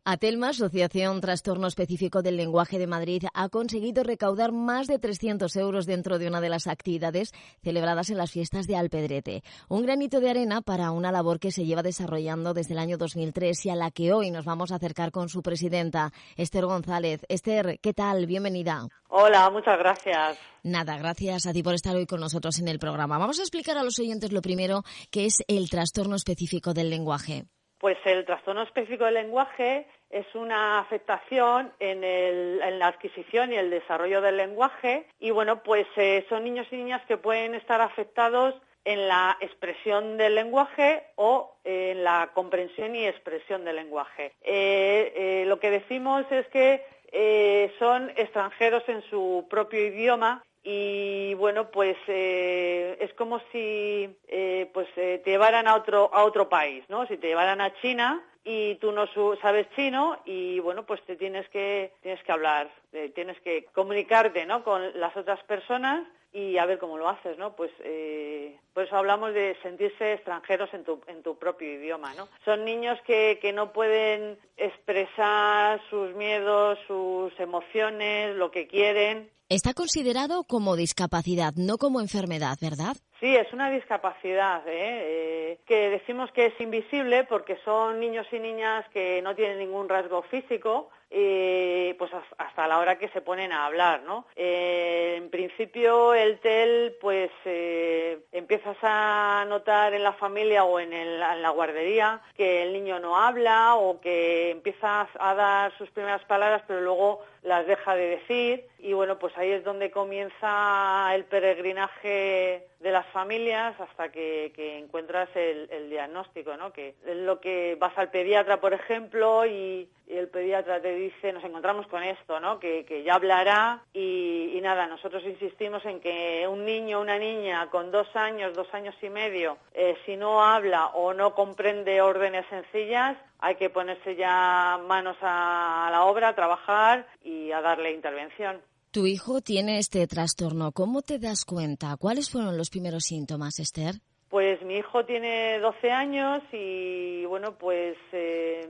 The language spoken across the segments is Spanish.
Atelma, Asociación Trastorno Específico del Lenguaje de Madrid, ha conseguido recaudar más de 300 euros dentro de una de las actividades celebradas en las fiestas de Alpedrete. Un granito de arena para una labor que se lleva desarrollando desde el año 2003 y a la que hoy nos vamos a acercar con su presidenta, Esther González. Esther, ¿qué tal? Bienvenida. Hola, muchas gracias. Nada, gracias a ti por estar hoy con nosotros en el programa. Vamos a explicar a los oyentes lo primero, qué es el trastorno específico del lenguaje. Pues el trastorno específico del lenguaje es una afectación en la adquisición y el desarrollo del lenguaje y bueno, pues son niños y niñas que pueden estar afectados en la expresión del lenguaje o en la comprensión y expresión del lenguaje. Lo que decimos es que son extranjeros en su propio idioma. Y bueno, pues es como si te llevaran a otro país, ¿no? Si te llevaran a China y tú no sabes chino y bueno, pues tienes que hablar, tienes que comunicarte, ¿no? Con las otras personas y a ver cómo lo haces, ¿no? Pues por eso hablamos de sentirse extranjeros en tu propio idioma, ¿no? Son niños que no pueden expresar sus miedos, sus emociones, lo que quieren. Está considerado como discapacidad, no como enfermedad, ¿verdad? Sí, es una discapacidad, que decimos que es invisible porque son niños y niñas que no tienen ningún rasgo físico, pues hasta la hora que se ponen a hablar, ¿no? En principio el TEL, pues empiezas a notar en la familia o en la guardería que el niño no habla o que empieza a dar sus primeras palabras, pero luego las deja de decir y bueno, pues ahí es donde comienza el peregrinaje de las familias hasta que encuentras el diagnóstico, ¿no? Que es lo que vas al pediatra, por ejemplo, y el pediatra te dice, nos encontramos con esto, ¿no? Que ya hablará y nada, nosotros insistimos en que un niño o una niña con 2 años y medio, si no habla o no comprende órdenes sencillas, hay que ponerse ya manos a la obra, a trabajar y a darle intervención. Tu hijo tiene este trastorno. ¿Cómo te das cuenta? ¿Cuáles fueron los primeros síntomas, Esther? Pues mi hijo tiene 12 años y bueno, pues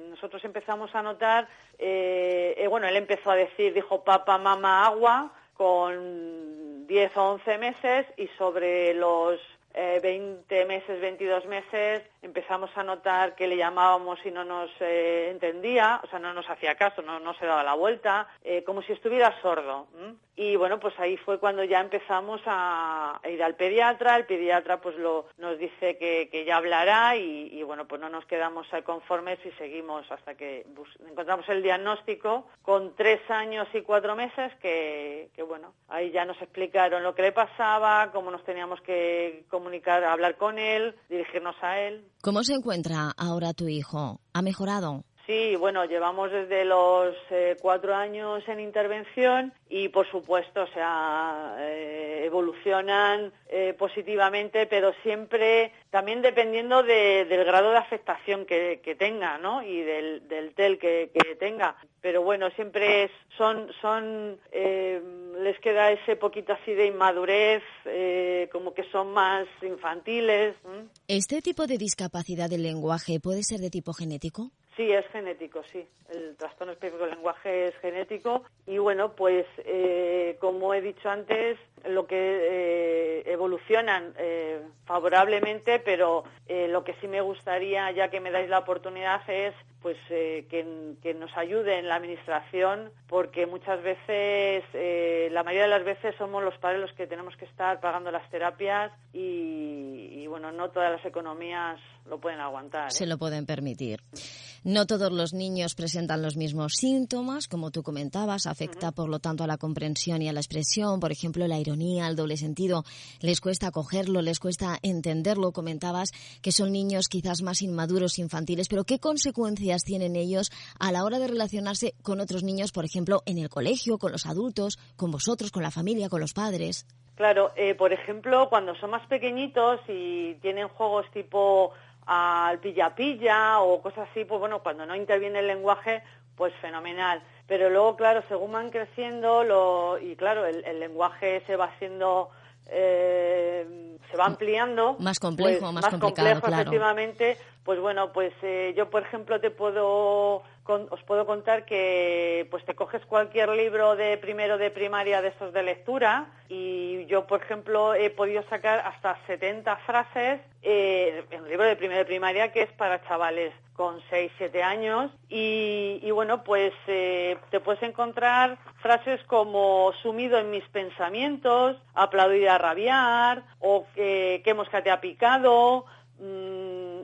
nosotros empezamos a notar, él empezó a decir, dijo papá, mamá, agua, con 10 o 11 meses y sobre los 20 meses, 22 meses, empezamos a notar que le llamábamos y no nos entendía, o sea, no nos hacía caso, no se daba la vuelta, como si estuviera sordo. Y bueno, pues ahí fue cuando ya empezamos a ir al pediatra. El pediatra pues nos dice que ya hablará y bueno, pues no nos quedamos conformes y seguimos hasta que encontramos el diagnóstico con 3 años y 4 meses que bueno, ahí ya nos explicaron lo que le pasaba, cómo nos teníamos que comunicar, hablar con él, dirigirnos a él. ¿Cómo se encuentra ahora tu hijo? ¿Ha mejorado? Sí, bueno, llevamos desde los 4 años en intervención y, por supuesto, o sea, evolucionan positivamente, pero siempre también dependiendo del grado de afectación que tenga, ¿no? Y del TEL que tenga. Pero bueno, siempre les queda ese poquito así de inmadurez, como que son más infantiles. ¿Este tipo de discapacidad del lenguaje puede ser de tipo genético? Sí, es genético, sí. El trastorno específico del lenguaje es genético y bueno, pues como he dicho antes, lo que evolucionan favorablemente, pero lo que sí me gustaría, ya que me dais la oportunidad, es pues que nos ayude en la administración, porque muchas veces, la mayoría de las veces somos los padres los que tenemos que estar pagando las terapias y bueno, no todas las economías lo pueden aguantar. Se lo pueden permitir. No todos los niños presentan los mismos síntomas, como tú comentabas, afecta por lo tanto a la comprensión y a la expresión, por ejemplo, la ironía, el doble sentido, les cuesta cogerlo, les cuesta entenderlo, comentabas que son niños quizás más inmaduros, infantiles, pero ¿qué consecuencias tienen ellos a la hora de relacionarse con otros niños, por ejemplo, en el colegio, con los adultos, con vosotros, con la familia, con los padres? Claro, por ejemplo, cuando son más pequeñitos y tienen juegos tipo al pilla-pilla o cosas así, pues bueno, cuando no interviene el lenguaje, pues fenomenal. Pero luego, claro, según van creciendo, y claro, el lenguaje se va haciendo, se va ampliando. Más complejo, pues, más complicado, complejo, claro. Efectivamente, pues bueno, pues yo, por ejemplo, te puedo os puedo contar que pues te coges cualquier libro de primero de primaria de estos de lectura y yo, por ejemplo, he podido sacar hasta 70 frases en un libro de primero de primaria que es para chavales con 6, 7 años y bueno, pues te puedes encontrar frases como sumido en mis pensamientos, aplaudir a rabiar o qué mosca te ha picado,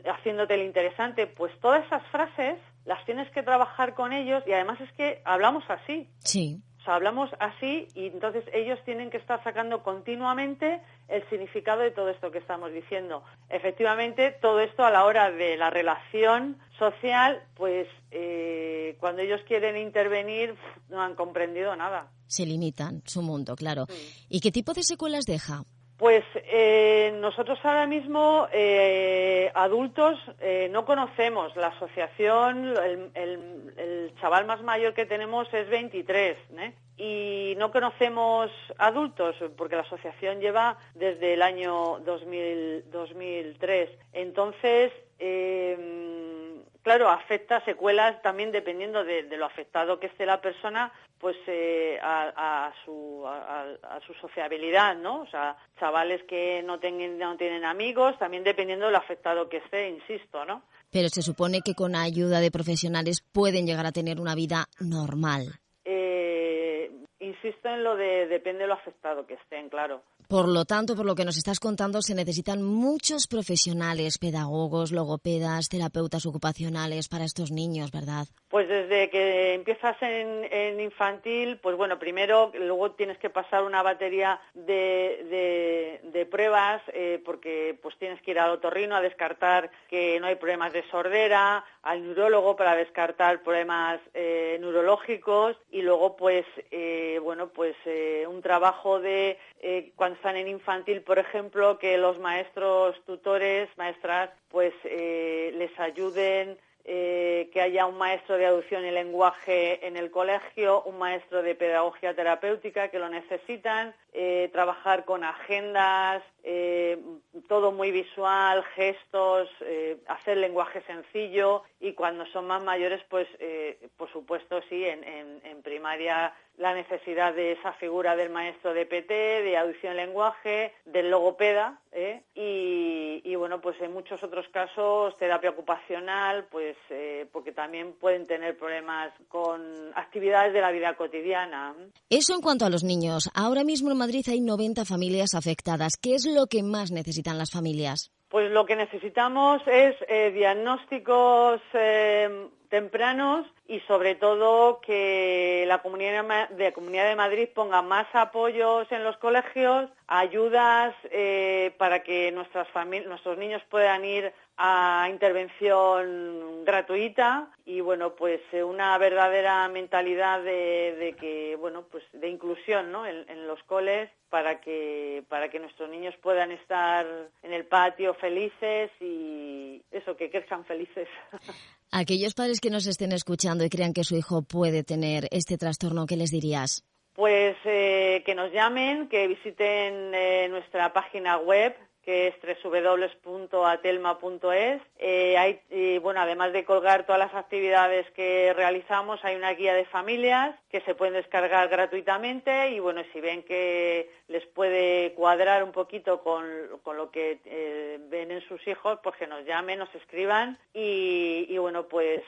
haciéndote el interesante. Pues todas esas frases las tienes que trabajar con ellos y además es que hablamos así. Sí. O sea, hablamos así y entonces ellos tienen que estar sacando continuamente el significado de todo esto que estamos diciendo. Efectivamente, todo esto a la hora de la relación social, pues cuando ellos quieren intervenir no han comprendido nada. Se limitan su mundo, claro. ¿Y qué tipo de secuelas deja? Pues nosotros ahora mismo, adultos, no conocemos. La asociación, el chaval más mayor que tenemos es 23, y no conocemos adultos, porque la asociación lleva desde el año 2003. Entonces, claro, afecta secuelas también dependiendo de lo afectado que esté la persona, pues a su sociabilidad, ¿no? O sea, chavales que no tienen amigos, también dependiendo de lo afectado que esté, insisto, ¿no? Pero se supone que con ayuda de profesionales pueden llegar a tener una vida normal. Insisto en lo de depende de lo afectado que estén, claro. Por lo tanto, por lo que nos estás contando, se necesitan muchos profesionales, pedagogos, logopedas, terapeutas ocupacionales para estos niños, ¿verdad? Pues desde que empiezas en infantil, pues bueno, primero, luego tienes que pasar una batería de pruebas, porque pues tienes que ir al otorrino a descartar que no hay problemas de sordera, al neurólogo para descartar problemas neurológicos y luego pues un trabajo de cuando están en infantil, por ejemplo, que los maestros, tutores, maestras, pues les ayuden, que haya un maestro de audición y lenguaje en el colegio, un maestro de pedagogía terapéutica que lo necesitan, trabajar con agendas, todo muy visual, gestos, hacer lenguaje sencillo y cuando son más mayores, pues por supuesto sí, en primaria la necesidad de esa figura del maestro de PT, de audición y lenguaje, del logopeda, y bueno, pues en muchos otros casos terapia ocupacional, pues porque también pueden tener problemas con actividades de la vida cotidiana. Eso en cuanto a los niños. Ahora mismo en Madrid hay 90 familias afectadas. ¿Qué es lo que más necesitan las familias? Pues lo que necesitamos es diagnósticos tempranos y sobre todo que la Comunidad de Madrid ponga más apoyos en los colegios, ayudas para que nuestros niños puedan ir a intervención gratuita y bueno, pues una verdadera mentalidad de que bueno, pues de inclusión, ¿no? en los coles para que nuestros niños puedan estar en el patio felices y eso, que crezcan felices. Aquellos padres que nos estén escuchando y crean que su hijo puede tener este trastorno, ¿qué les dirías? Pues que nos llamen, que visiten nuestra página web, que es www.atelma.es. Bueno, además de colgar todas las actividades que realizamos, hay una guía de familias que se pueden descargar gratuitamente y bueno, si ven que les puede cuadrar un poquito con lo que ven en sus hijos, pues que nos llamen, nos escriban y bueno, pues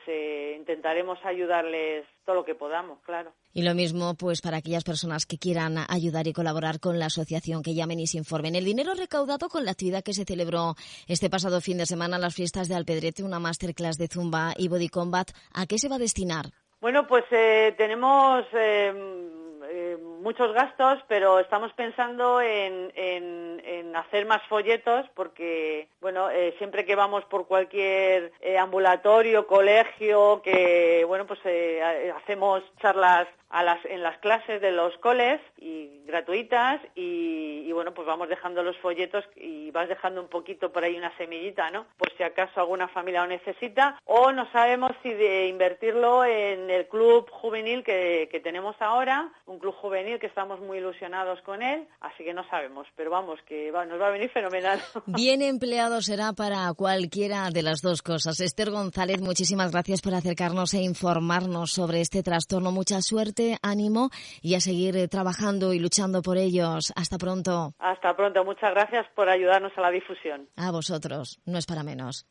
intentaremos ayudarles todo lo que podamos, claro. Y lo mismo pues para aquellas personas que quieran ayudar y colaborar con la asociación, que llamen y se informen. El dinero recaudado con la actividad que se celebró este pasado fin de semana, las fiestas de Alpedrete, una masterclass de Zumba y Body Combat, ¿a qué se va a destinar? Bueno, pues tenemos muchos gastos, pero estamos pensando en hacer más folletos porque, bueno, siempre que vamos por cualquier ambulatorio, colegio, que, bueno, pues hacemos charlas en las clases de los coles y gratuitas y bueno, pues vamos dejando los folletos y vas dejando un poquito por ahí una semillita, ¿no? Por si acaso alguna familia lo necesita o no sabemos si de invertirlo en el club juvenil que tenemos ahora, un club juvenil venir, que estamos muy ilusionados con él, así que no sabemos, pero vamos, que nos va a venir fenomenal. Bien empleado será para cualquiera de las dos cosas. Esther González, muchísimas gracias por acercarnos e informarnos sobre este trastorno. Mucha suerte, ánimo y a seguir trabajando y luchando por ellos. Hasta pronto. Hasta pronto. Muchas gracias por ayudarnos a la difusión. A vosotros. No es para menos.